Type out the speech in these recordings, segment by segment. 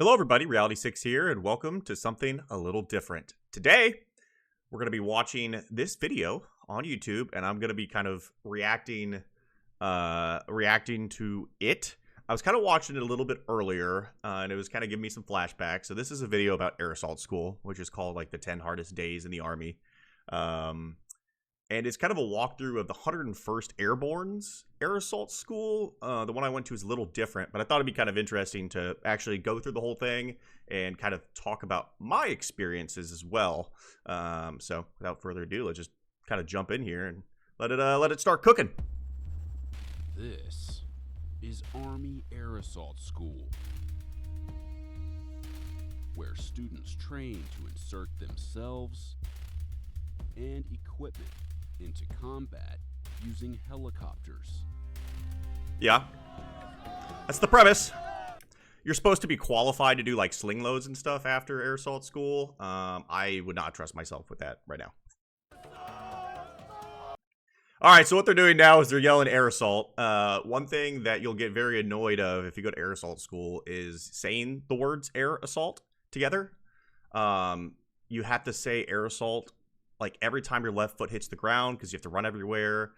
Hello, everybody. Reality6 here, and welcome to something a little different. Today, we're going to be watching this video on YouTube, and I'm going to be kind of reacting to it. I was kind of watching it a little bit earlier, and it was kind of giving me some flashbacks. So this is a video about Air Assault School, which is called like the 10 hardest days in the Army. And it's kind of a walkthrough of the 101st Airborne's Air Assault School. The one I went to is a little different, but I thought it'd be kind of interesting to actually go through the whole thing and kind of talk about my experiences as well. So without further ado, let's just kind of jump in here and let it start cooking. This is Army Air Assault School, where students train to insert themselves and equipment into combat using helicopters. Yeah, that's the premise. You're supposed to be qualified to do like sling loads and stuff after Air Assault School. I would not trust myself with that right now. All right, so what they're doing now is they're yelling Air Assault. One thing that you'll get very annoyed of if you go to Air Assault School is saying the words Air Assault together. You have to say Air Assault like every time your left foot hits the ground because you have to run everywhere.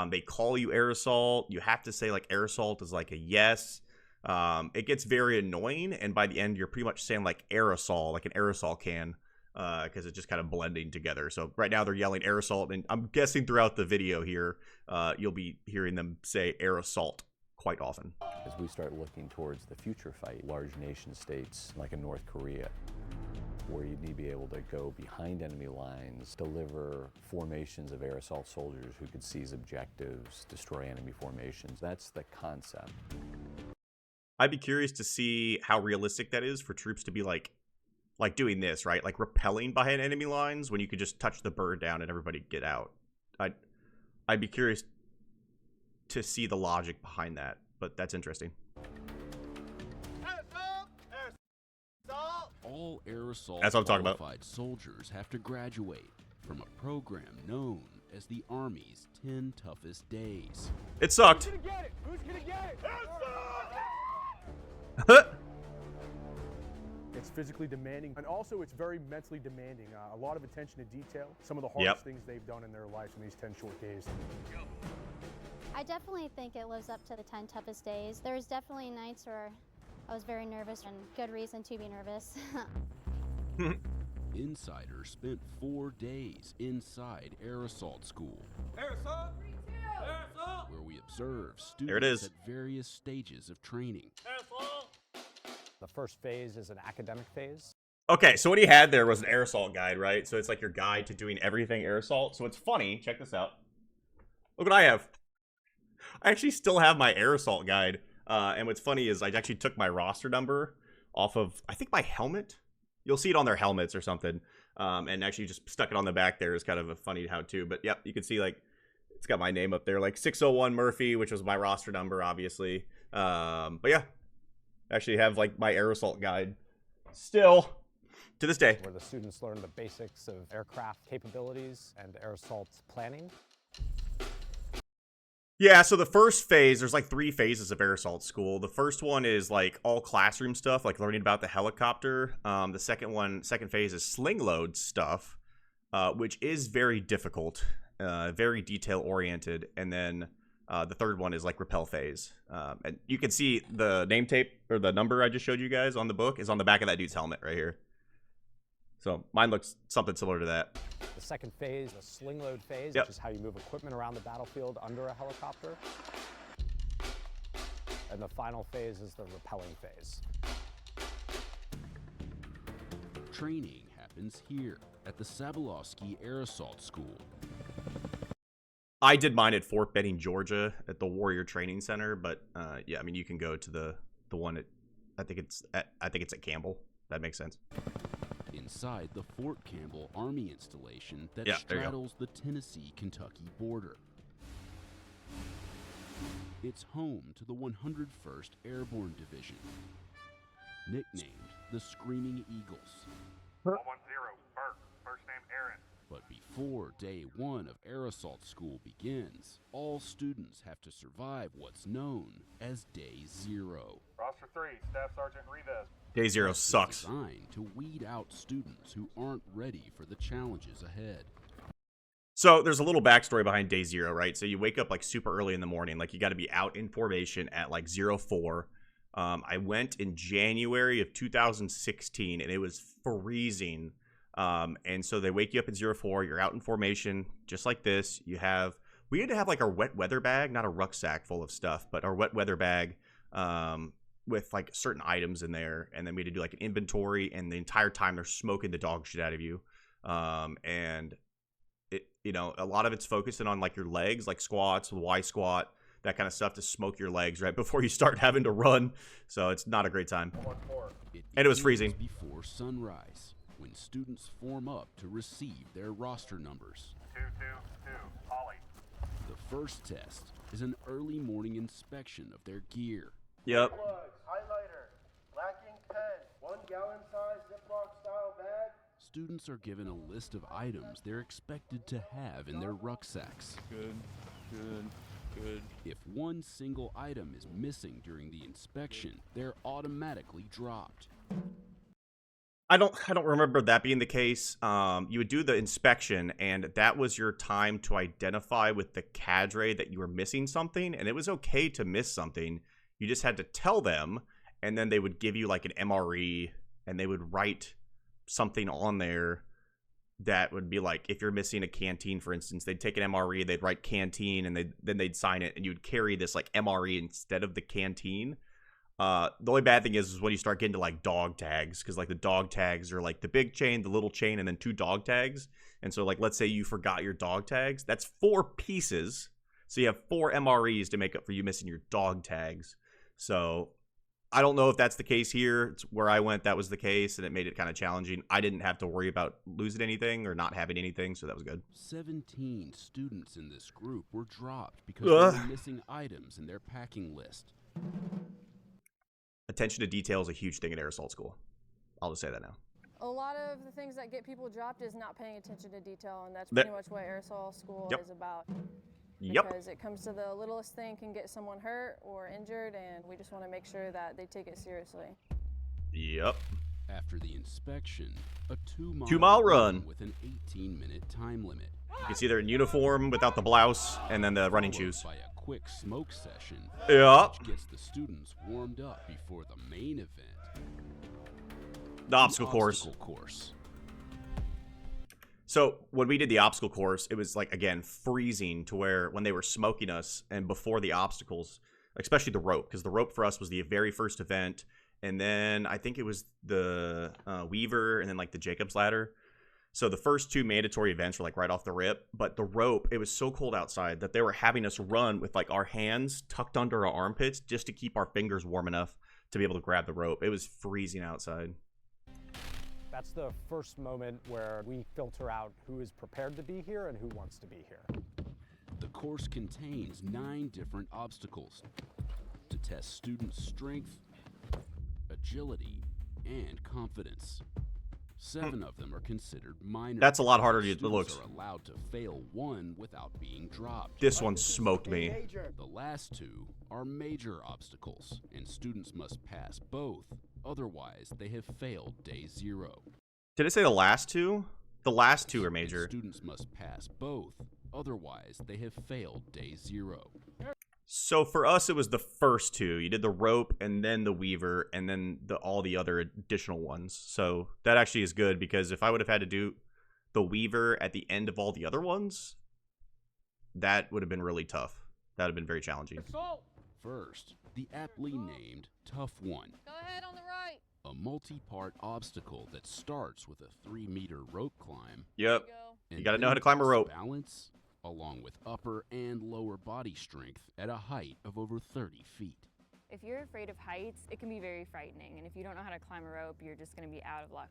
They call you Air Assault. You have to say like Air Assault is like a yes. It gets very annoying, and by the end you're pretty much saying like aerosol, like an aerosol can, because it's just kind of blending together. So right now they're yelling Air Assault, and I'm guessing throughout the video here you'll be hearing them say Air Assault quite often. As we start looking towards the future fight, large nation states like in North Korea, where you need to be able to go behind enemy lines, deliver formations of air assault soldiers who could seize objectives, destroy enemy formations. That's the concept. I'd be curious to see how realistic that is for troops to be like doing this, right? Like rappelling behind enemy lines when you could just touch the bird down and everybody get out. I'd be curious to see the logic behind that, but that's interesting. All Air Assault That's what I'm talking about. qualified soldiers have to graduate from a program known as the Army's 10 Toughest Days. It sucked. Who's gonna get it? Who's gonna get it? It's physically demanding, and also it's very mentally demanding. A lot of attention to detail. Some of the hardest things they've done in their life in these 10 short days. I definitely think it lives up to the 10 toughest days. There's definitely nights where I was very nervous, and good reason to be nervous. Insiders spent 4 days inside Air Assault School, Air Assault! Air Assault! where we observe There it is. students at various stages of training. Air Assault! The first phase is an academic phase. Okay, so what he had there was an Air Assault guide, right? So it's like your guide to doing everything Air Assault. So it's funny. Check this out. Look what I have. I actually still have my Air Assault guide. And what's funny is I actually took my roster number off of, I think, my helmet. You'll see it on their helmets or something. And actually just stuck it on the back there is kind of a funny how-to. But yep, you can see like it's got my name up there, like 601 Murphy, which was my roster number, obviously. But yeah, I actually have like my Air Assault guide still to this day. Where the students learn the basics of aircraft capabilities and air assault planning. Yeah, so the first phase, there's like 3 phases of Air Assault School. The first one is like all classroom stuff, like learning about the helicopter. The second phase is sling load stuff, which is very difficult, very detail oriented. And then the third one is like rappel phase. And you can see the name tape or the number I just showed you guys on the book is on the back of that dude's helmet right here. So mine looks something similar to that. The second phase, the sling load phase, Yep. which is how you move equipment around the battlefield under a helicopter. And the final phase is the rappelling phase. Training happens here at the Sabalovsky Air Assault School. I did mine at Fort Benning, Georgia, at the Warrior Training Center. But yeah, I mean, you can go to the one at I think it's at Campbell. That makes sense. Inside the Fort Campbell Army installation that Yeah, there you go. straddles the Tennessee-Kentucky border. It's home to the 101st Airborne Division, nicknamed the Screaming Eagles. 110, Burke, first name Aaron. But before day 1 of Air Assault School begins, all students have to survive what's known as Day 0. Roster 3, Staff Sergeant Rivas. Day Zero Test is sucks. designed to weed out students who aren't ready for the challenges ahead. So there's a little backstory behind Day Zero, right? So you wake up like super early in the morning, like you got to be out in formation at like 04. I went in January of 2016 and it was freezing. And so they wake you up in 04. You're out in formation, just like this. We had to have like our wet weather bag, not a rucksack full of stuff, but our wet weather bag with like certain items in there. And then we had to do like an inventory, and the entire time they're smoking the dog shit out of you. And it, a lot of it's focusing on like your legs, like squats, Y squat, that kind of stuff to smoke your legs right before you start having to run. So it's not a great time. And it was freezing. Before sunrise, when students form up to receive their roster numbers. 222, Holly. The first test is an early morning inspection of their gear. Yep. Plugs, highlighter, lacking pen, 1 gallon size Ziploc style bag. Students are given a list of items they're expected to have in their rucksacks. Good. If one single item is missing during the inspection, they're automatically dropped. I don't remember that being the case. You would do the inspection, and that was your time to identify with the cadre that you were missing something, and it was okay to miss something. You just had to tell them, and then they would give you like an MRE, and they would write something on there that would be like, if you're missing a canteen, for instance, they'd take an MRE, they'd write canteen, and then they'd sign it, and you'd carry this like MRE instead of the canteen. The only bad thing is when you start getting to like dog tags, because like the dog tags are like the big chain, the little chain, and then 2 dog tags. And so like, let's say you forgot your dog tags, that's 4 pieces. So you have 4 MREs to make up for you missing your dog tags. So I don't know if that's the case here. It's where I went, that was the case, and it made it kind of challenging. I didn't have to worry about losing anything or not having anything, so that was good. 17 students in this group were dropped because they were missing items in their packing list. Attention to detail is a huge thing at air assault school. I'll just say that now. A lot of the things that get people dropped is not paying attention to detail, and that's pretty much what air assault school is about. Because it comes to the littlest thing can get someone hurt or injured, and we just want to make sure that they take it seriously. Yep. After the inspection, a 2-mile run with an 18-minute time limit. You can see they're in uniform without the blouse, and then the running shoes. By a quick smoke session, Yep. which gets the students warmed up before the main event. The obstacle course. So when we did the obstacle course, it was like, again, freezing to where when they were smoking us and before the obstacles, especially the rope, because the rope for us was the very first event. And then I think it was the Weaver and then like the Jacob's Ladder. So the first 2 mandatory events were like right off the rip. But the rope, it was so cold outside that they were having us run with like our hands tucked under our armpits just to keep our fingers warm enough to be able to grab the rope. It was freezing outside. That's the first moment where we filter out who is prepared to be here and who wants to be here. The course contains 9 different obstacles to test students' strength, agility, and confidence. 7 of them are considered minor. That's a lot harder than it Students looks. are allowed to fail 1 without being dropped. This one smoked me. The last 2 are major obstacles, and students must pass both. Otherwise, they have failed day 0. Did it say the last 2? The last 2 are major. And students must pass both. Otherwise, they have failed day 0. So for us, it was the first 2. You did the rope and then the Weaver and then all the other additional ones. So that actually is good, because if I would have had to do the Weaver at the end of all the other ones, that would have been really tough. That would have been very challenging. First, the aptly named Tough One. Go ahead on the right. A multi-part obstacle that starts with a 3-meter rope climb. Yep. and You got to know then how to climb a tests rope. Balance, along with upper and lower body strength at a height of over 30 feet. If you're afraid of heights, it can be very frightening. And if you don't know how to climb a rope, you're just going to be out of luck.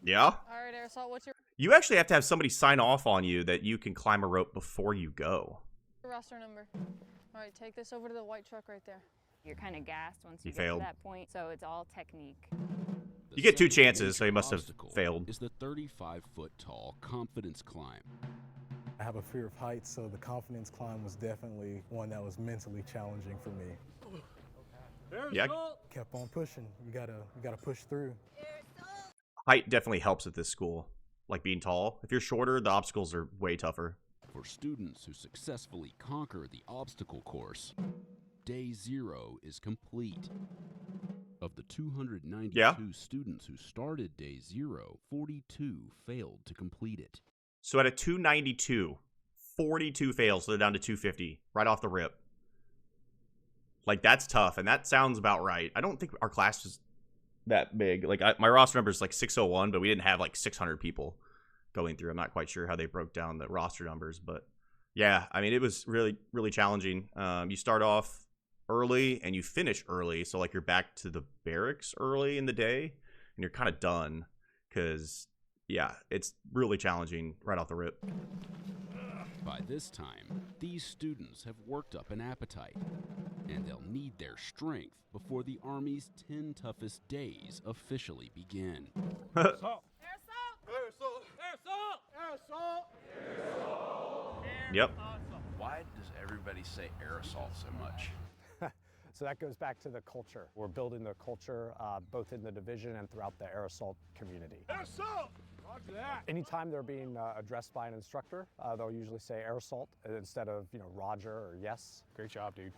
Yeah? All right, air assault, what's your You actually have to have somebody sign off on you that you can climb a rope before you go. roster number? All right, take this over to the white truck right there. You're kind of gassed once you get failed. to that point, so it's all technique. The You get 2 second chances, so major you must have obstacle failed. Is the 35-foot tall confidence climb. I have a fear of heights, so the confidence climb was definitely one that was mentally challenging for me. Yeah. kept on pushing. You gotta push through. Height definitely helps at this school, like being tall. If you're shorter, the obstacles are way tougher. For students who successfully conquer the obstacle course, Day 0 is complete. Of the 292 students who started Day 0, 42 failed to complete it. So at a 292, 42 fails, so they're down to 250 right off the rip. Like, that's tough, and that sounds about right. I don't think our class is that big. Like, my roster number is like 601, but we didn't have like 600 people going through. I'm not quite sure how they broke down the roster numbers, but yeah, I mean, it was really, really challenging. You start off early and you finish early, so like you're back to the barracks early in the day, and you're kind of done because, yeah, it's really challenging right off the rip. By this time, these students have worked up an appetite, and they'll need their strength before the Army's 10 toughest days officially begin. Yep. Why does everybody say aerosol so much? So that goes back to the culture. We're building the culture both in the division and throughout the air assault community. Air assault! Roger that. Anytime they're being addressed by an instructor, they'll usually say air assault instead of Roger or yes. Great job, dude.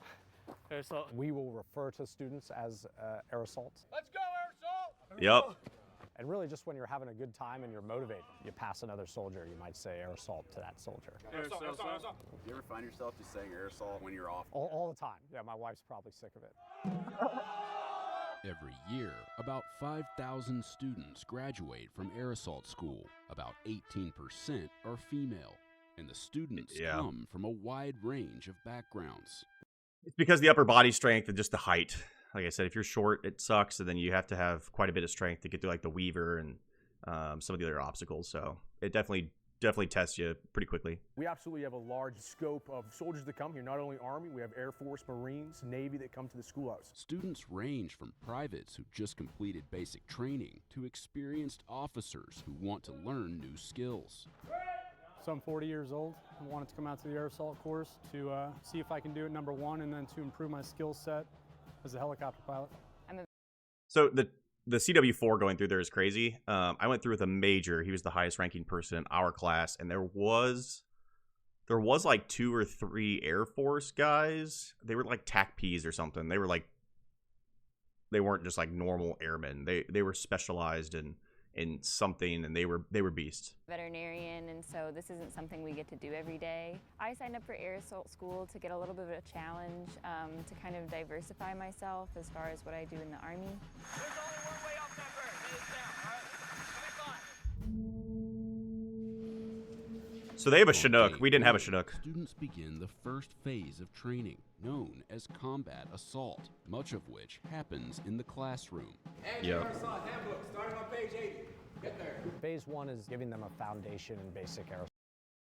Air assault. We will refer to students as air assault. Let's go, air assault! Yep. And really just when you're having a good time and you're motivated, you pass another soldier, you might say air assault to that soldier. Air assault, air assault, air assault. Do you ever find yourself just saying air assault when you're off? All the time. Yeah, my wife's probably sick of it. Every year, about 5,000 students graduate from air assault school. About 18% are female, and the students come from a wide range of backgrounds. It's because the upper body strength and just the height. Like I said, if you're short, it sucks, and then you have to have quite a bit of strength to get through like the Weaver and some of the other obstacles. So it definitely tests you pretty quickly. We absolutely have a large scope of soldiers that come here, not only Army, we have Air Force, Marines, Navy that come to the schoolhouse. Students range from privates who just completed basic training to experienced officers who want to learn new skills. So I'm 40 years old. I wanted to come out to the air assault course to see if I can do it, number one, and then to improve my skill set as a helicopter pilot. So the CW4 going through there is crazy. I went through with a major. He was the highest ranking person in our class, and there was like 2 or 3 Air Force guys. They were like TAC Ps or something. They weren't just like normal airmen. They were specialized in something, and they were beasts. Veterinarian, and so this isn't something we get to do every day. I signed up for air assault school to get a little bit of a challenge, to kind of diversify myself as far as what I do in the Army. There's only one way off that bird. Lay it down, all right? So they have a Chinook. We didn't have a Chinook. Students begin the first phase of training, known as combat assault, much of which happens in the classroom. Yep. Assault handbook, starting on page 80. Get there. Phase 1 is giving them a foundation in basic air.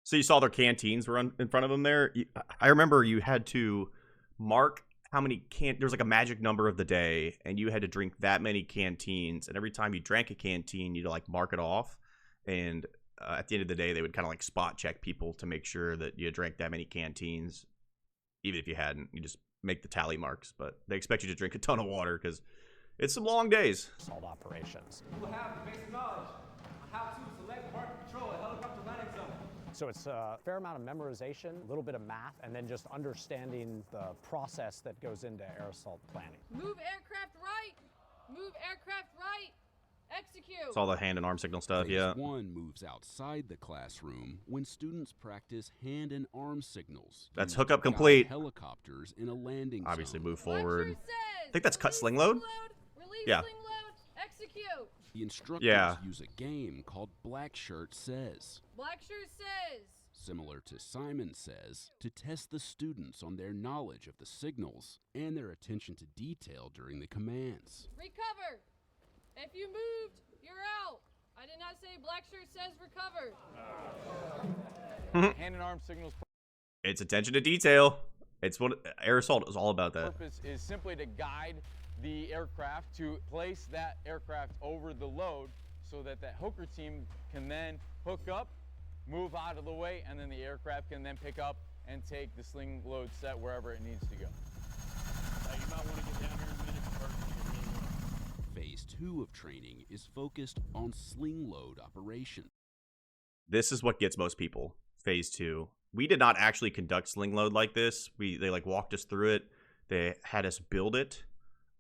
So you saw their canteens were in front of them there. I remember you had to mark how many there's like a magic number of the day, and you had to drink that many canteens, and every time you drank a canteen, you'd like mark it off, and at the end of the day, they would kind of like spot check people to make sure that you drank that many canteens. Even if you hadn't, you just make the tally marks, but they expect you to drink a ton of water because it's some long days. Assault operations. You will have the basic knowledge on how to select part control a helicopter landing zone. So it's a fair amount of memorization, a little bit of math, and then just understanding the process that goes into air assault planning. Move aircraft right! Move aircraft right! Execute! It's all the hand and arm signal stuff, Phase 1 moves outside the classroom when students practice hand and arm signals. That's hookup complete. Helicopters in a landing Obviously zone. move forward. I think that's cut sling load. Yeah. Sling load, execute! The instructors use a game called Black Shirt Says. Black Shirt Says! Similar to Simon Says, to test the students on their knowledge of the signals and their attention to detail during the commands. Recover! If you moved, you're out. I did not say Black Shirt Says recover. Hand and arm signals. It's attention to detail. It's what air assault is all about. That Purpose is simply to guide the aircraft to place that aircraft over the load so that that hooker team can then hook up, move out of the way, and then the aircraft can then pick up and take the sling load set wherever it needs to go. You might want to get down here in a minute first. Phase 2 of training is focused on sling load operation. This is what gets most people. Phase 2. We did not actually conduct sling load like this. They like walked us through it. They had us build it,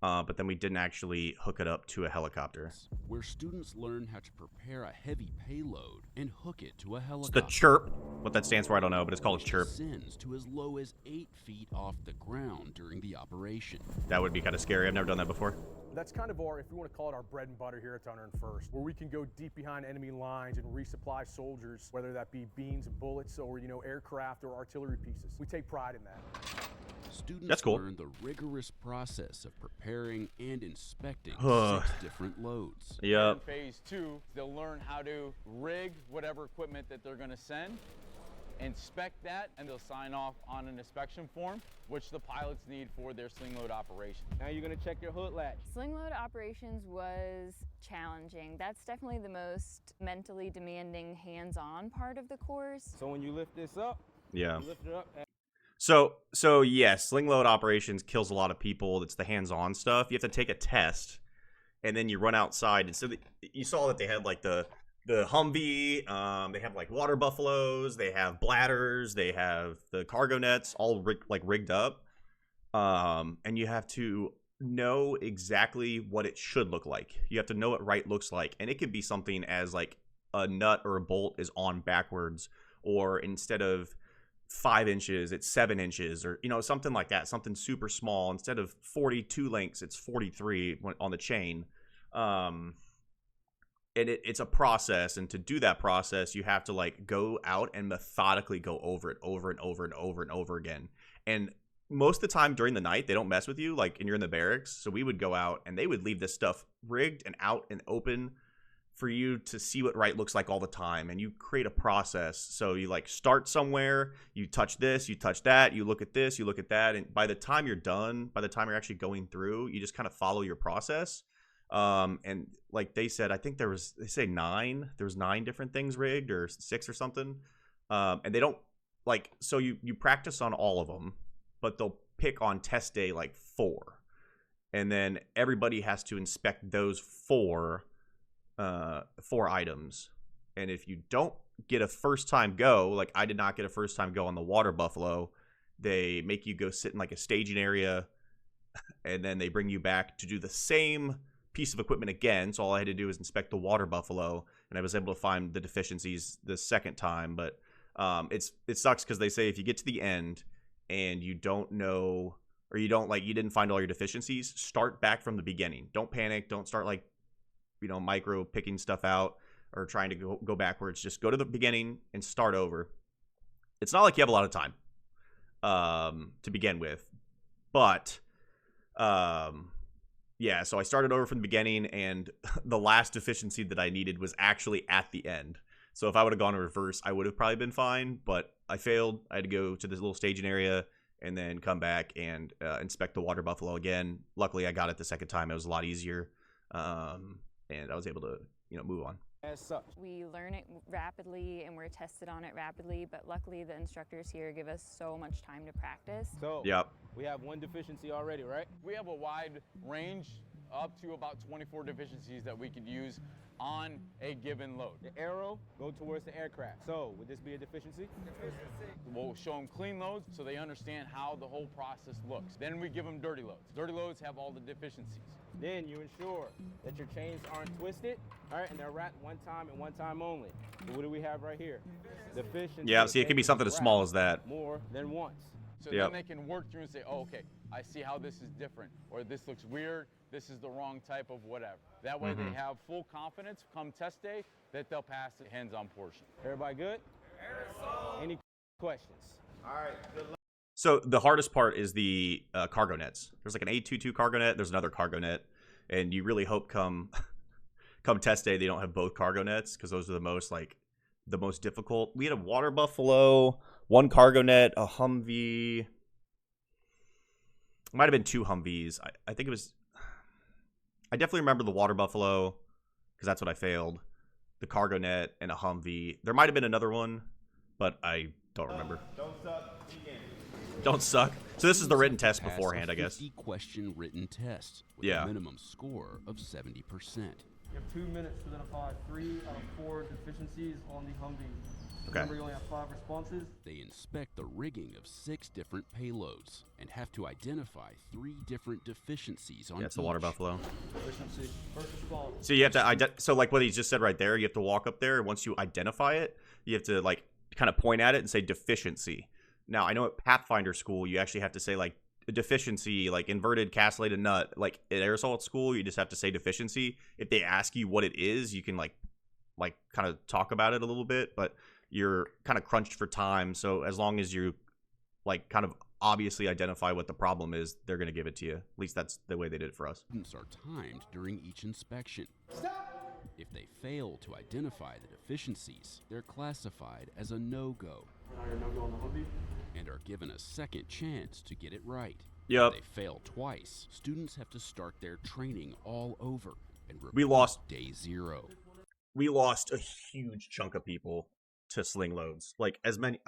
but then we didn't actually hook it up to a helicopter. Where students learn how to prepare a heavy payload and hook it to a It's helicopter. the chirp. What that stands for, I don't know, but it's called a chirp. Descends to as low as 8 feet off the ground during the operation. That would be kind of scary. I've never done that before. That's kind of our, if you want to call it our bread and butter here at 101st, where we can go deep behind enemy lines and resupply soldiers, whether that be beans and bullets or, you know, aircraft or artillery pieces. We take pride in that. Students That's cool. learn the rigorous process of preparing and inspecting 6 different loads. Yep. In phase 2, they'll learn how to rig whatever equipment that they're going to send, inspect that, and they'll sign off on an inspection form, which the pilots need for their sling load operation. Now you're gonna check your hood latch. Sling load operations was challenging. That's definitely the most mentally demanding hands-on part of the course. So when you lift this up, Yeah. you lift it up. So yes, sling load operations kills a lot of people. It's the hands-on stuff. You have to take a test, and then you run outside. And so you saw that they had like the Humvee. They have like water buffaloes. They have bladders. They have the cargo nets all rigged up. And you have to know exactly what it should look like. You have to know what right looks like, and it could be something as like a nut or a bolt is on backwards, or instead of 5 inches, it's 7 inches, or, you know, something like that, something super small. Instead of 42 links, it's 43 on the chain. And it's a process, and to do that process, you have to like go out and methodically go over it over and over and over and over again. And most of the time during the night, they don't mess with you, like, and you're in the barracks. So we would go out, and they would leave this stuff rigged and out and open for you to see what right looks like all the time. And you create a process. So you like start somewhere, you touch this, you touch that, you look at this, you look at that. And by the time you're done, by the time you're actually going through, you just kind of follow your process. And like they said, I think there was 9 different things rigged, or 6 or something. And they don't like, so you practice on all of them, but they'll pick on test day like 4. And then everybody has to inspect those 4 items. And if you don't get a first time go, like I did not get a first time go on the water buffalo, they make you go sit in like a staging area, and then they bring you back to do the same piece of equipment again. So all I had to do was inspect the water buffalo, and I was able to find the deficiencies the second time. But it sucks because they say if you get to the end and you don't know, or you didn't find all your deficiencies, start back from the beginning. Don't panic. Don't start like, you know, micro picking stuff out or trying to go backwards. Just go to the beginning and start over. It's not like you have a lot of time to begin with, but yeah, so I started over from the beginning, and the last deficiency that I needed was actually at the end. So if I would have gone in reverse, I would have probably been fine, but I failed. I had to go to this little staging area and then come back and inspect the water buffalo again. Luckily, I got it the second time. It was a lot easier. And I was able to, you know, move on. As such, We learn it rapidly and we're tested on it rapidly, but luckily the instructors here give us so much time to practice. so Yep. we have 1 deficiency already, right? We have a wide range, up to about 24 deficiencies that we could use on a given load. The arrow go towards the aircraft. So would this be a deficiency? We'll show them clean loads so they understand how the whole process looks. Then we give them dirty loads. Dirty loads have all the deficiencies. Then you ensure that your chains aren't twisted, all right, and they're wrapped one time and one time only. So what do we have right here? Deficiency. Yeah, see, it can be something as small as that. More than once. So Yep. then they can work through and say, oh, okay, I see how this is different, or this looks weird, this is the wrong type of whatever. That way they have full confidence come test day that they'll pass the hands-on portion. Everybody good? Any questions? All right, good luck. So the hardest part is the cargo nets. There's like an 822 cargo net. There's another cargo net, and you really hope come test day they don't have both cargo nets, because those are the most difficult. We had a water buffalo, 1 cargo net, a Humvee. It might have been 2 Humvees. I think it was. I definitely remember the water buffalo because that's what I failed. The cargo net and a Humvee. There might have been another one, but I don't remember. Don't suck. Don't suck. So this is the written Students test have to pass beforehand, a I guess. 50-question written test with Yeah. a minimum score of 70%. You have 2 minutes to identify 3 out of 4 deficiencies on the Humvee. Okay. Remember, you only have 5 responses. They inspect the rigging of 6 different payloads and have to identify 3 different deficiencies on Yeah, it's the water each. buffalo. Deficiency. First response. So you have to so like what he just said right there, you have to walk up there, and once you identify it, you have to like kind of point at it and say deficiency. Now I know at Pathfinder school you actually have to say like a deficiency, like inverted castellated nut. Like at Air Assault school, you just have to say deficiency. If they ask you what it is, you can like kind of talk about it a little bit, but you're kind of crunched for time. So as long as you like kind of obviously identify what the problem is, they're going to give it to you. At least that's the way they did it for us. Students are timed during each inspection. If they fail to identify the deficiencies, they're classified as a no-go Now you're no-go on the Humvee. and are given a second chance to get it right. Yep. If they fail twice, students have to start their training all over and We repeat lost- day 0. We lost a huge chunk of people to sling loads. Like as many,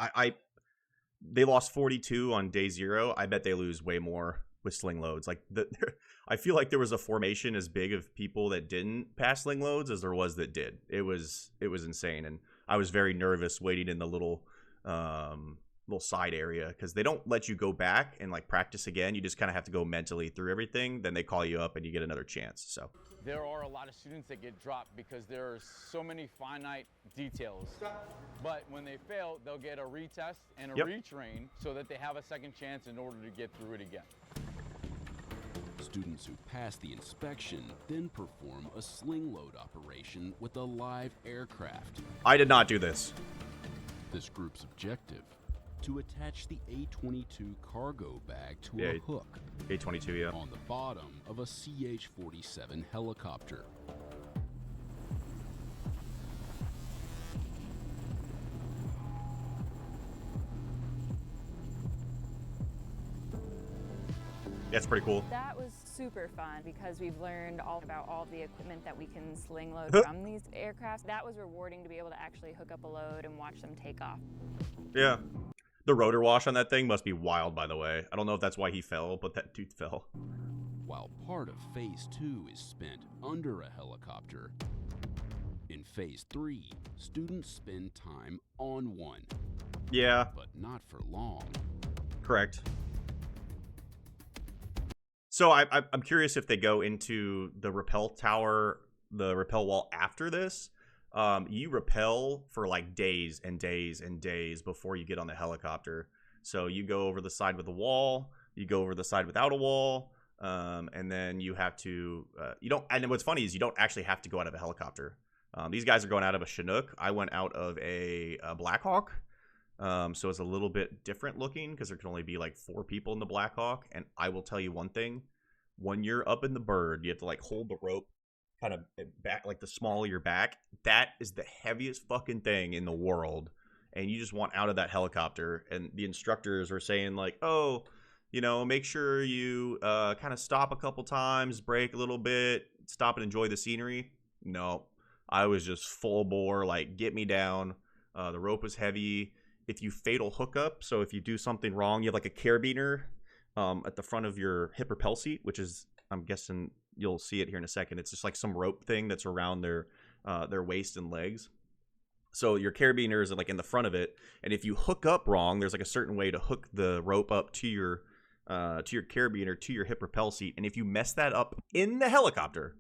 they lost 42 on day 0. I bet they lose way more with sling loads. Like I feel like there was a formation as big of people that didn't pass sling loads as there was that did. It was insane, and I was very nervous waiting in the little side area because they don't let you go back and like practice again. You just kind of have to go mentally through everything. Then they call you up and you get another chance. So There are a lot of students that get dropped because there are so many finite details. But when they fail, they'll get a retest and a Yep. retrain so that they have a second chance in order to get through it again. Students who pass the inspection then perform a sling load operation with a live aircraft. I did not do this. This group's objective: to attach the A-22 cargo bag to Yeah, a hook A-22, yeah. on the bottom of a CH-47 helicopter. That's pretty cool. That was super fun because we've learned all about all the equipment that we can sling load from these aircraft. That was rewarding to be able to actually hook up a load and watch them take off. Yeah. The rotor wash on that thing must be wild, by the way. I don't know if that's why he fell, but that dude fell. While part of Phase 2 is spent under a helicopter, in Phase 3, students spend time on one. Yeah. But not for long. Correct. So I'm curious if they go into the rappel tower, the rappel wall after this. You rappel for like days and days and days before you get on the helicopter. So you go over the side with a wall, you go over the side without a wall, and then you have to, you don't, and what's funny is you don't actually have to go out of a helicopter. These guys are going out of a Chinook. I went out of a Blackhawk. So it's a little bit different looking because there can only be like 4 people in the Blackhawk. And I will tell you one thing, when you're up in the bird, you have to like hold the rope kind of back, like the small of your back. That is the heaviest fucking thing in the world. And you just want out of that helicopter. And the instructors are saying like, oh, you know, make sure you kind of stop a couple times, break a little bit, stop and enjoy the scenery. No, I was just full bore, like get me down. The rope was heavy. If you fatal hookup, so if you do something wrong, you have like a carabiner at the front of your hip rappel seat, which is, I'm guessing you'll see it here in a second. It's just like some rope thing that's around their waist and legs. So your carabiners are like in the front of it, and if you hook up wrong, there's like a certain way to hook the rope up to your carabiner to your hip rappel seat, and if you mess that up in the helicopter,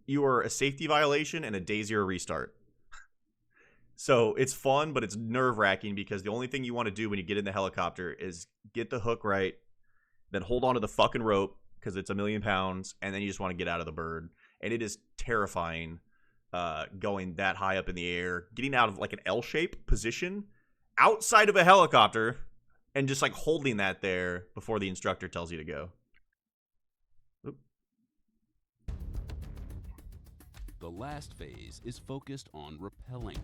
you are a safety violation and a day 0 restart. So it's fun, but it's nerve-wracking because the only thing you want to do when you get in the helicopter is get the hook right, then hold on to the fucking rope because it's 1,000,000 pounds, and then you just want to get out of the bird. And it is terrifying going that high up in the air, getting out of like an L-shaped position outside of a helicopter and just like holding that there before the instructor tells you to go. Oop. The last phase is focused on rappelling.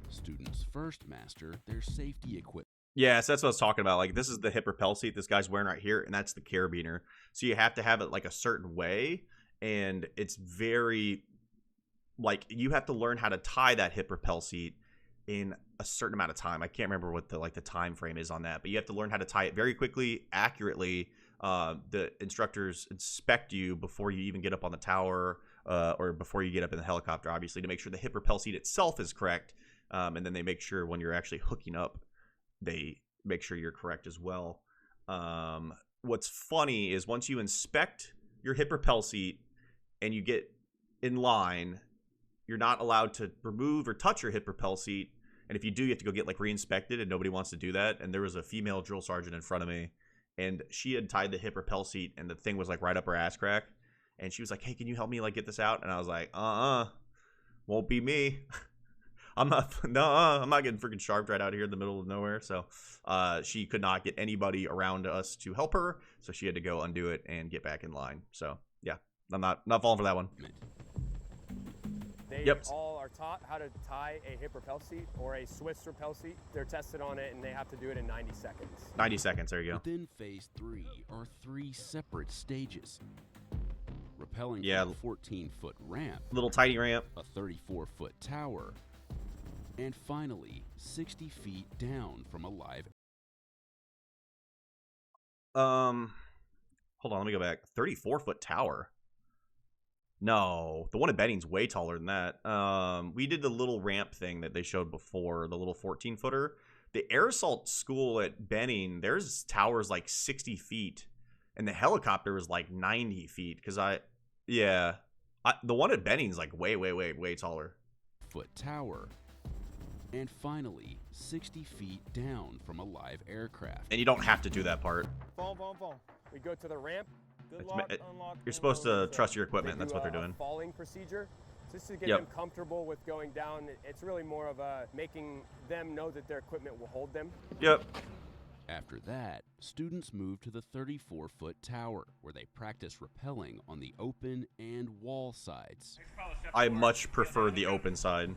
Students first master their safety equipment. Yeah, so that's what I was talking about. Like, this is the hip rappel seat this guy's wearing right here, and that's the carabiner. So you have to have it like a certain way, and it's very, like, you have to learn how to tie that hip rappel seat in a certain amount of time. I can't remember what the time frame is on that, but you have to learn how to tie it very quickly, accurately. The instructors inspect you before you even get up on the tower, or before you get up in the helicopter, obviously, to make sure the hip rappel seat itself is correct. And then they make sure when you're actually hooking up, they make sure you're correct as well. What's funny is once you inspect your hip rappel seat and you get in line, you're not allowed to remove or touch your hip rappel seat. And if you do, you have to go get like re-inspected, and nobody wants to do that. And there was a female drill sergeant in front of me, and she had tied the hip rappel seat, and the thing was like right up her ass crack. And she was like, "Hey, can you help me like get this out?" And I was like, won't be me. I'm not getting freaking sharped right out here in the middle of nowhere. So she could not get anybody around us to help her, so she had to go undo it and get back in line. So yeah, I'm not falling for that one. They all are taught how to tie a hip rappel seat or a Swiss rappel seat. They're tested on it, and they have to do it in 90 seconds. 90 seconds, there you go. Within phase 3 are 3 separate stages. Rappelling from a 14-foot ramp, little tiny ramp, a 34-foot tower, and finally 60 feet down from a live. Hold on, let me go back. 34-foot tower. No, the one at Benning's way taller than that. We did the little ramp thing that they showed before, the little 14-footer. The air assault school at Benning, there's towers like 60 feet, and the helicopter was like 90 feet. The one at Benning's like way taller. Foot tower. And finally, 60 feet down from a live aircraft. And you don't have to do that part. Phone. We go to the ramp. Good luck, unlock. You're supposed to trust your equipment. That's what they're doing. Falling procedure. Just to get them comfortable with going down. It's really more of making them know that their equipment will hold them. Yep. After that, students move to the 34-foot tower, where they practice rappelling on the open and wall sides. I much prefer the open side.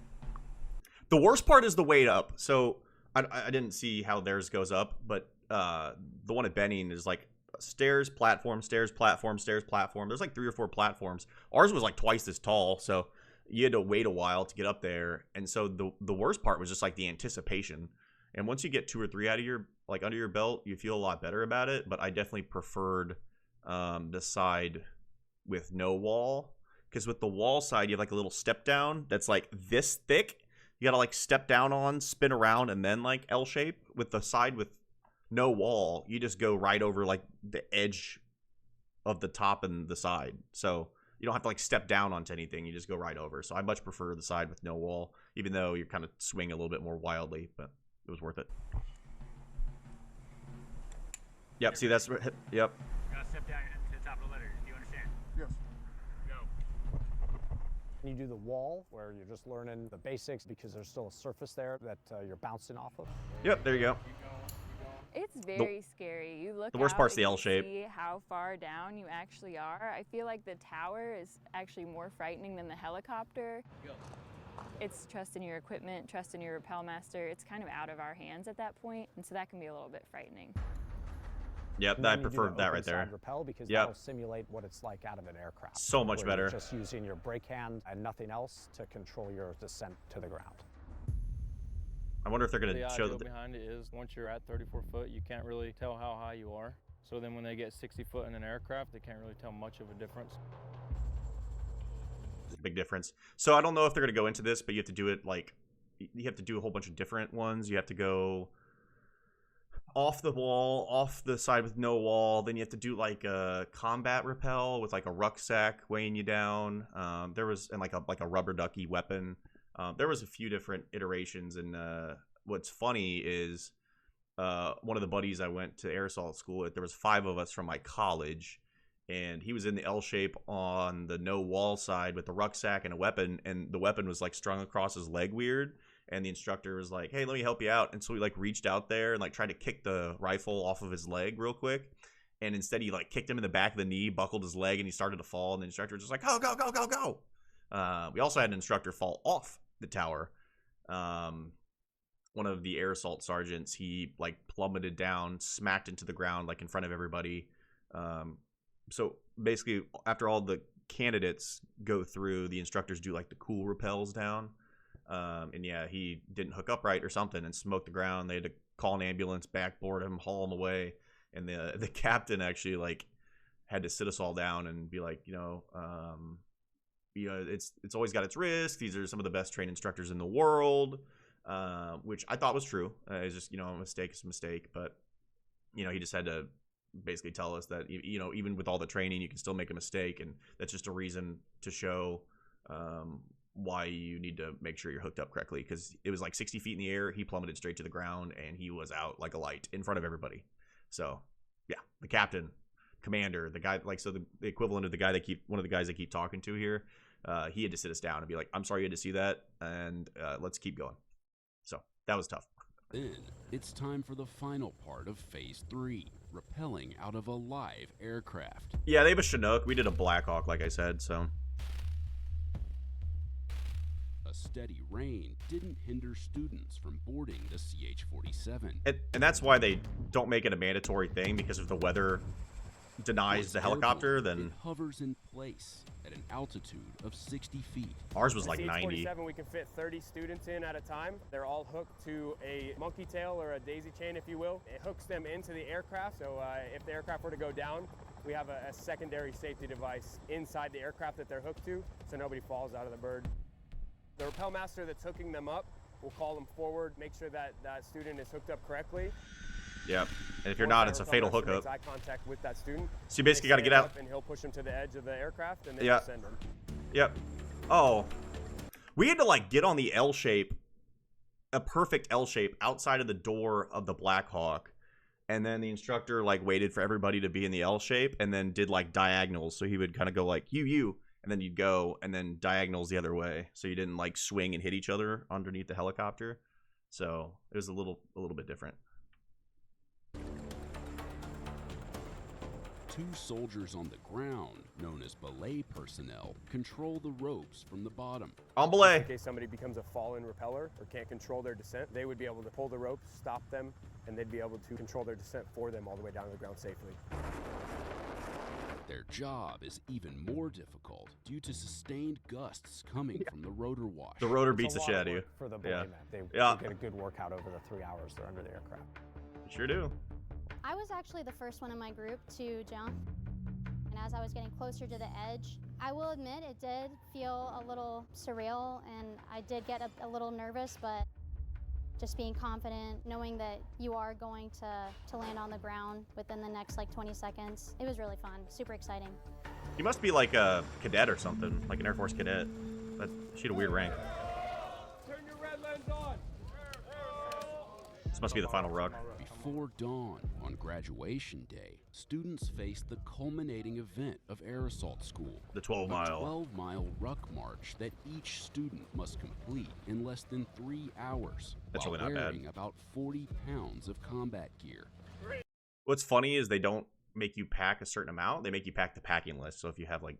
The worst part is the weight up. So I didn't see how theirs goes up, but the one at Benning is like stairs, platform, stairs, platform, stairs, platform. There's like 3 or 4 platforms. Ours was like twice this tall, so you had to wait a while to get up there. And so the worst part was just like the anticipation. And once you get 2 or 3 out of your under your belt, you feel a lot better about it. But I definitely preferred the side with no wall, because with the wall side you have like a little step down that's like this thick. You gotta like step down on, spin around, and then like L shape. With the side with no wall, you just go right over like the edge of the top and the side. So you don't have to like step down onto anything. You just go right over. So I much prefer the side with no wall, even though you're kind of swing a little bit more wildly, but it was worth it. Yep, see that's, yep. You gotta step down to the top of the letter. Do you understand? Yes. You do the wall, where you're just learning the basics because there's still a surface there that you're bouncing off of. Yep, there you go. It's very scary. You look the worst out part's the and L shape. see how far down you actually are. I feel like the tower is actually more frightening than the helicopter. It's trusting your equipment, trusting your rappel master. It's kind of out of our hands at that point, and so that can be a little bit frightening. Yep, I prefer that right there. Rappel, because that'll simulate what it's like out of an aircraft. So much better. You're just using your brake hand and nothing else to control your descent to the ground. I wonder if they're going to show the idea behind it is once you're at 34 foot, you can't really tell how high you are. So then when they get 60 foot in an aircraft, they can't really tell much of a difference. There's a big difference. So I don't know if they're going to go into this, but you have to do it like, you have to do a whole bunch of different ones. You have to go off the wall, off the side with no wall. Then you have to do like a combat rappel with like a rucksack weighing you down. There was, and like a rubber ducky weapon. There was a few different iterations, and what's funny is one of the buddies I went to air assault school with, there was 5 of us from my college, and he was in the L shape on the no wall side with the rucksack and a weapon, and the weapon was like strung across his leg weird, and the instructor was like, "Hey, let me help you out." And so we like reached out there and like tried to kick the rifle off of his leg real quick, and instead he like kicked him in the back of the knee, buckled his leg, and he started to fall, and the instructor was just like, "Go, go, go, go, go." We also had an instructor fall off the tower. One of the air assault sergeants, he like plummeted down, smacked into the ground like in front of everybody. So basically after all the candidates go through, the instructors do like the cool rappels down. And yeah, he didn't hook up right or something and smoked the ground. They had to call an ambulance, backboard him, haul him away. And the captain actually like had to sit us all down and be like, it's always got its risk. These are some of the best trained instructors in the world, which I thought was true. It's just, a mistake is a mistake. But, he just had to basically tell us that, even with all the training, you can still make a mistake. And that's just a reason to show why you need to make sure you're hooked up correctly. Because it was like 60 feet in the air. He plummeted straight to the ground and he was out like a light in front of everybody. So, yeah, the captain, commander, the guy, like, so the equivalent of the guy one of the guys they keep talking to here, he had to sit us down and be like, I'm sorry you had to see that, and let's keep going. So that was tough. Then it's time for the final part of Phase 3, rappelling out of a live aircraft. Yeah, they have a Chinook. We did a Black Hawk, like I said, so. A steady rain didn't hinder students from boarding the CH-47. And that's why they don't make it a mandatory thing, because if the weather denies the helicopter, then it hovers in place at an altitude of 60 feet. Ours was like 90. CH-47, we can fit 30 students in at a time. They're all hooked to a monkey tail or a daisy chain, if you will. It hooks them into the aircraft, so if the aircraft were to go down, we have a secondary safety device inside the aircraft that they're hooked to, so nobody falls out of the bird. The rappel master that's hooking them up will call them forward, make sure that that student is hooked up correctly. Yep. And if you're not, it's a fatal hookup. Makes eye contact with that student. So you basically got to get out. And he'll push them to the edge of the aircraft and then send them. Yep. Oh. We had to like get on the L shape, a perfect L shape outside of the door of the Black Hawk. And then the instructor like waited for everybody to be in the L shape and then did like diagonals. So he would kind of go like you. And then you'd go and then diagonals the other way. So you didn't like swing and hit each other underneath the helicopter. So it was a little bit different. 2 soldiers on the ground, known as belay personnel, control the ropes from the bottom. On belay. In case somebody becomes a fallen repeller or can't control their descent, they would be able to pull the ropes, stop them, and they'd be able to control their descent for them all the way down to the ground safely. Their job is even more difficult due to sustained gusts coming from the rotor wash. The rotor beats the shit out of you. For the belay men, they get a good workout over the 3 hours they're under the aircraft. You sure do. I was actually the first one in my group to jump, and as I was getting closer to the edge, I will admit it did feel a little surreal, and I did get a little nervous, but just being confident, knowing that you are going to land on the ground within the next like 20 seconds. It was really fun, super exciting. You must be like a cadet or something, like an Air Force cadet. She had a weird rank. Turn your red lens on. This must be the final ruck. Before dawn on graduation day, students face the culminating event of Air Assault School. The 12-mile. A 12-mile ruck march that each student must complete in less than 3 hours. That's while really not wearing bad. about 40 pounds of combat gear. What's funny is they don't make you pack a certain amount. They make you pack the packing list. So if you have like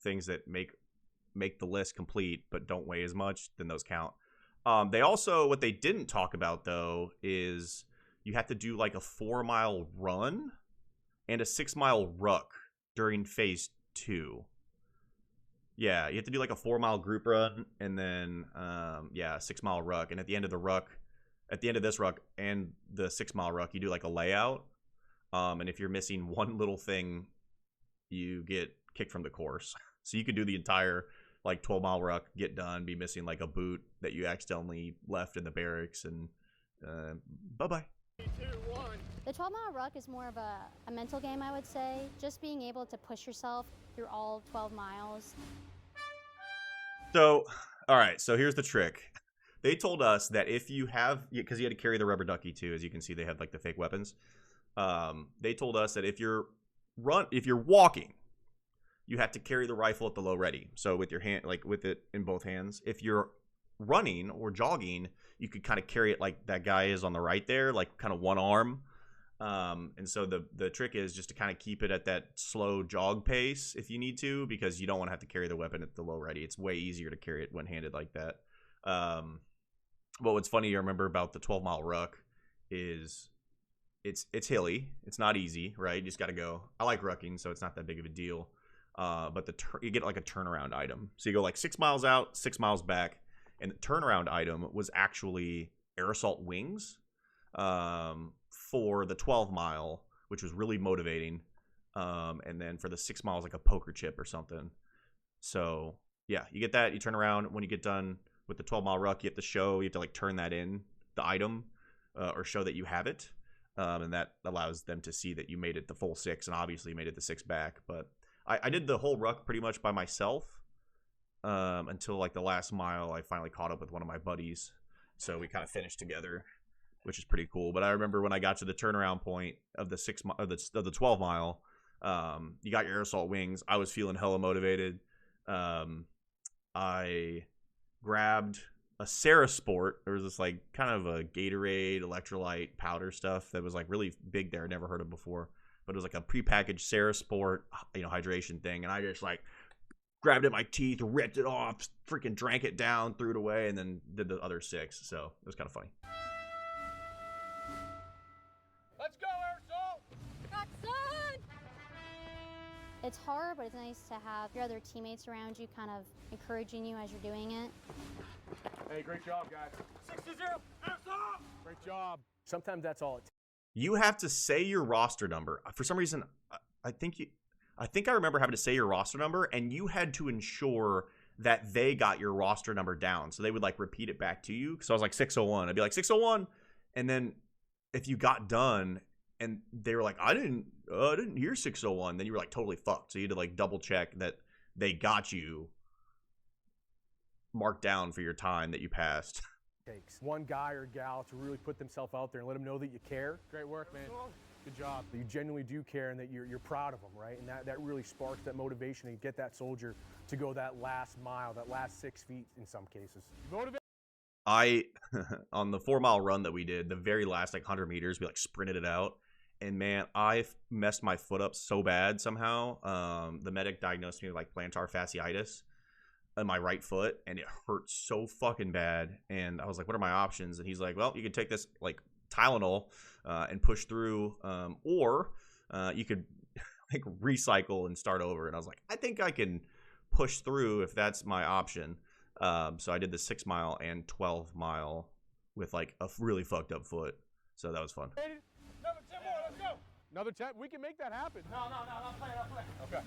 things that make the list complete but don't weigh as much, then those count. They also, what they didn't talk about though is you have to do like a 4-mile run and a 6-mile ruck during phase 2. Yeah, you have to do like a 4-mile group run and then a 6-mile ruck. And at the end of this ruck and the 6-mile ruck, you do like a layout. And if you're missing one little thing, you get kicked from the course. So you could do the entire like 12-mile ruck, get done, be missing like a boot that you accidentally left in the barracks, and bye-bye. 3, 2, 1. The 12-mile ruck is more of a mental game, I would say. Just being able to push yourself through all 12 miles. So, all right, so here's the trick. They told us that if you have, because you had to carry the rubber ducky too, as you can see, they have like the fake weapons. They told us that if you're walking, you have to carry the rifle at the low ready. So with your hand, like with it in both hands. If you're running or jogging, you could kind of carry it like that guy is on the right there, like kind of one arm. And so the trick is just to kind of keep it at that slow jog pace if you need to, because you don't want to have to carry the weapon at the low ready. It's way easier to carry it one-handed like that. But what's funny to remember about the 12-mile ruck is it's hilly. It's not easy, right? You just got to go. I like rucking, so it's not that big of a deal. But you get like a turnaround item. So you go like 6 miles out, 6 miles back, And the turnaround item was actually air assault wings for the 12 mile, which was really motivating. And then for the 6 miles, like a poker chip or something. So yeah, you get that. You turn around when you get done with the 12-mile ruck. You have to show. You have to like turn that in the item or show that you have it, and that allows them to see that you made it the full 6, and obviously you made it the 6 back. But I did the whole ruck pretty much by myself until like the last mile. I finally caught up with one of my buddies, so we kind of finished together, which is pretty cool. But I remember when I got to the turnaround point of the 6 of the 12 mile, you got your air assault wings. I was feeling hella motivated. I grabbed a Sarasport. There was this like kind of a Gatorade electrolyte powder stuff that was like really big there. I never heard of before, but it was like a prepackaged Sarasport, hydration thing. And I just like grabbed it in my teeth, ripped it off, freaking drank it down, threw it away, and then did the other 6. So it was kind of funny. Let's go, air assault! It's hard, but it's nice to have your other teammates around you kind of encouraging you as you're doing it. Hey, great job, guys. 6-0, air assault! Great job. Sometimes that's all it takes. You have to say your roster number. For some reason, I think I remember having to say your roster number, and you had to ensure that they got your roster number down. So they would like repeat it back to you. So I was like 601. I'd be like 601, and then if you got done and they were like, I didn't hear 601, then you were like totally fucked. So you had to like double check that they got you marked down for your time that you passed. Takes one guy or gal to really put themselves out there and let them know that you care. Great work, man. Good job. You genuinely do care and that you're proud of them, right? And that really sparks that motivation and get that soldier to go that last mile, that last 6 feet in some cases. On the 4 mile run that we did, the very last like 100 meters, we like sprinted it out. And man, I messed my foot up so bad somehow. The medic diagnosed me with like plantar fasciitis on my right foot, and it hurt so fucking bad. And I was like, what are my options? And he's like, well, you can take this like Tylenol and push through, or you could like recycle and start over. And I was like, I think I can push through if that's my option. So I did the 6 mile and 12 mile with like a really fucked up foot. So that was fun. Another 10 more, let's go. Another 10, we can make that happen. No, not playing. Okay.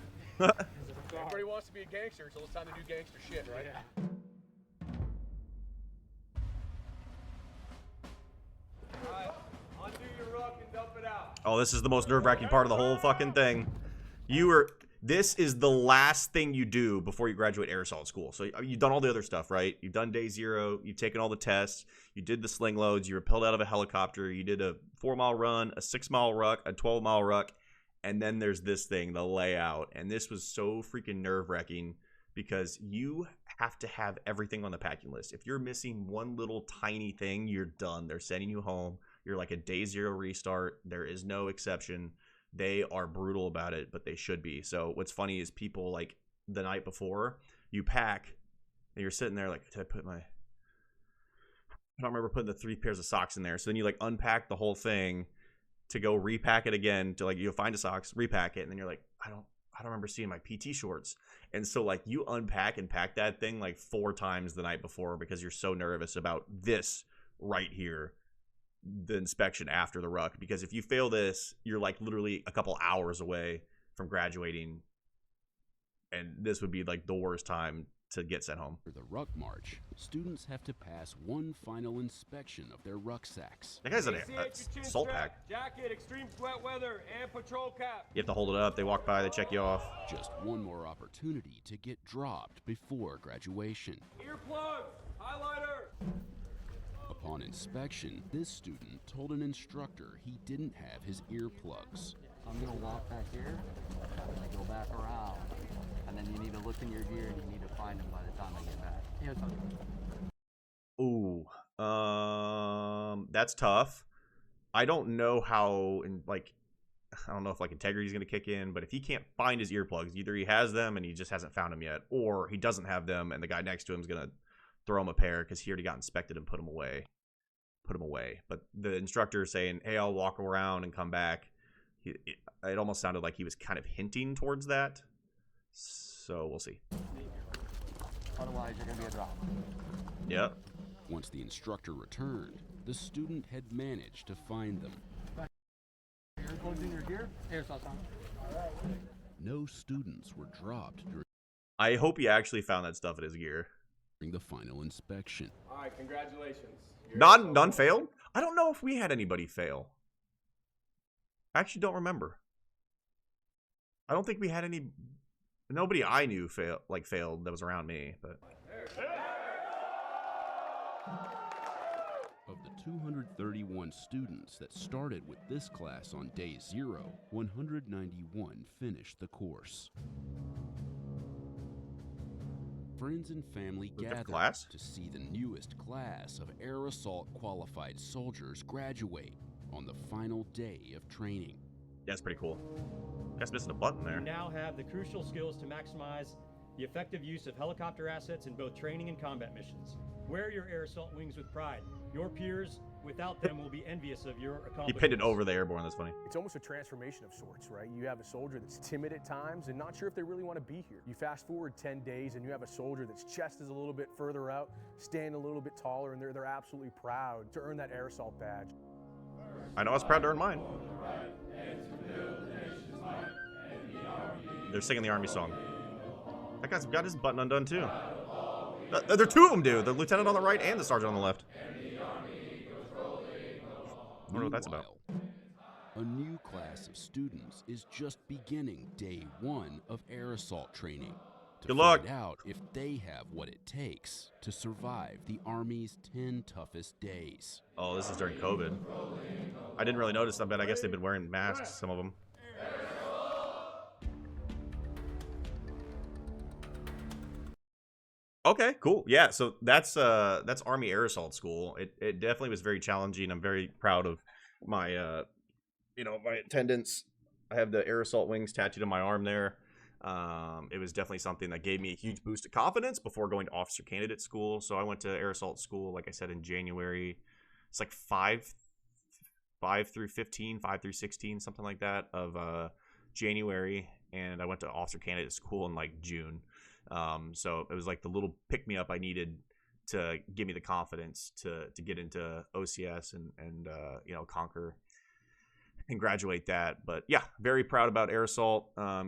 Everybody wants to be a gangster, so it's time to do gangster shit, right? Yeah. All right, undo your ruck and dump it out. Oh, this is the most nerve-wracking part of the whole fucking thing. This is the last thing you do before you graduate air assault school. So you've done all the other stuff, right? You've done day 0. You've taken all the tests. You did the sling loads. You rappelled out of a helicopter. You did a 4 mile run, a 6 mile ruck, a 12 mile ruck. And then there's this thing, the layout. And this was so freaking nerve-wracking because you have to have everything on the packing list. If you're missing one little tiny thing, you're done. They're sending you home. You're like a day 0 restart. There is no exception. They are brutal about it, but they should be. So what's funny is people like the night before you pack and you're sitting there like, did I put my, I don't remember putting the 3 pairs of socks in there. So then you like unpack the whole thing to go repack it again to like, you'll find a socks, repack it. And then you're like, I don't remember seeing my PT shorts. And so like you unpack and pack that thing like 4 times the night before because you're so nervous about this right here. The inspection after the ruck, because if you fail this, you're like literally a couple hours away from graduating, and this would be like the worst time to get sent home. For the ruck march, students have to pass one final inspection of their rucksacks. That guy's an assault pack. Jacket, extreme wet weather, and patrol cap. You have to hold it up. They walk by, they check you off. Just one more opportunity to get dropped before graduation. Earplugs, highlighter. Upon inspection, this student told an instructor he didn't have his earplugs. I'm going to walk back here, and go back around, and then you need to look in your gear and you need to find them by the time I get back. Ooh, that's tough. I don't know how, I don't know if like integrity is going to kick in, but if he can't find his earplugs, either he has them and he just hasn't found them yet, or he doesn't have them and the guy next to him is going to throw him a pair because he already got inspected and put him away. But the instructor is saying, hey, I'll walk around and come back. It almost sounded like he was kind of hinting towards that. So we'll see. Otherwise, you're going to be a drop. Yep. Once the instructor returned, the student had managed to find them. Aircode's in your gear. Aerosol's on. No students were dropped during I hope he actually found that stuff in his gear. the final inspection. All right, congratulations. None failed? I don't know if we had anybody fail. I actually don't remember. I don't think we had any. Nobody I knew failed that was around me, but. Of the 231 students that started with this class on day 0, 191 finished the course. Friends and family gathered to see the newest class of air assault qualified soldiers graduate on the final day of training. That's pretty cool. That's missing a button there. You now have the crucial skills to maximize the effective use of helicopter assets in both training and combat missions. Wear your air assault wings with pride. Your peers, without them, will be envious of your accomplishments. He pinned it over the airborne. That's funny. It's almost a transformation of sorts, right? You have a soldier that's timid at times and not sure if they really want to be here. You fast forward 10 days and you have a soldier that's chest is a little bit further out, stand a little bit taller, and they're absolutely proud to earn that air assault badge. I know I was proud to earn mine. They're singing the Army song. That guy's got his button undone too. There are two of them, dude. The lieutenant on the right and the sergeant on the left. I don't know what that's about. A new class of students is just beginning day 1 of air assault training to Good luck. find out if they have what it takes to survive the Army's 10 toughest days. Oh, this is during COVID. I didn't really notice that, but I guess they've been wearing masks, some of them. Okay, cool. Yeah, so that's Army Air Assault School. It definitely was very challenging. I'm very proud of my my attendance. I have the air assault wings tattooed on my arm there. It was definitely something that gave me a huge boost of confidence before going to officer candidate school. So I went to air assault school, like I said, in January. It's like 5 through 15, 5 through 16, something like that, of January, and I went to officer candidate school in like June. So it was like the little pick-me-up I needed to give me the confidence to get into OCS and conquer and graduate that. But yeah, very proud about air assault. A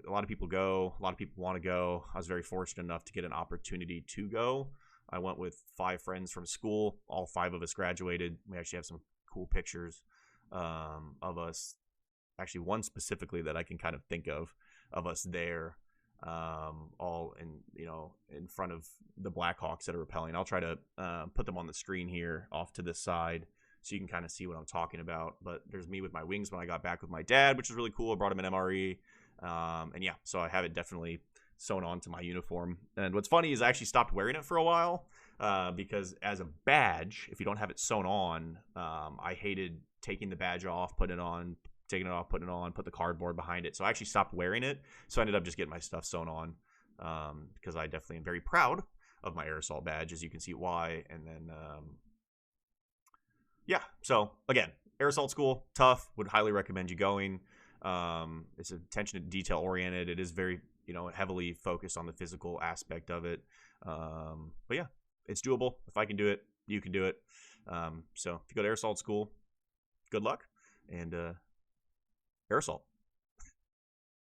lot of people go, a lot of people want to go. I was very fortunate enough to get an opportunity to go. I went with 5 friends from school. All 5 of us graduated. We actually have some cool pictures of us. Actually, one specifically that I can kind of think of us there, all in front of the Blackhawks that are rappelling. I'll try to put them on the screen here off to this side so you can kind of see what I'm talking about. But there's me with my wings when I got back with my dad, which is really cool. I brought him an MRE. And yeah, so I have it definitely sewn onto my uniform. And what's funny is I actually stopped wearing it for a while because as a badge, if you don't have it sewn on, I hated taking the badge off, putting it on, taking it off, putting it on, put the cardboard behind it. So I actually stopped wearing it. So I ended up just getting my stuff sewn on because I definitely am very proud of my air assault badge, as you can see why. And then, yeah. So again, air assault school, tough. Would highly recommend you going. It's attention to detail oriented. It is very, heavily focused on the physical aspect of it. But yeah, it's doable. If I can do it, you can do it. So if you go to air assault school, good luck. And air assault.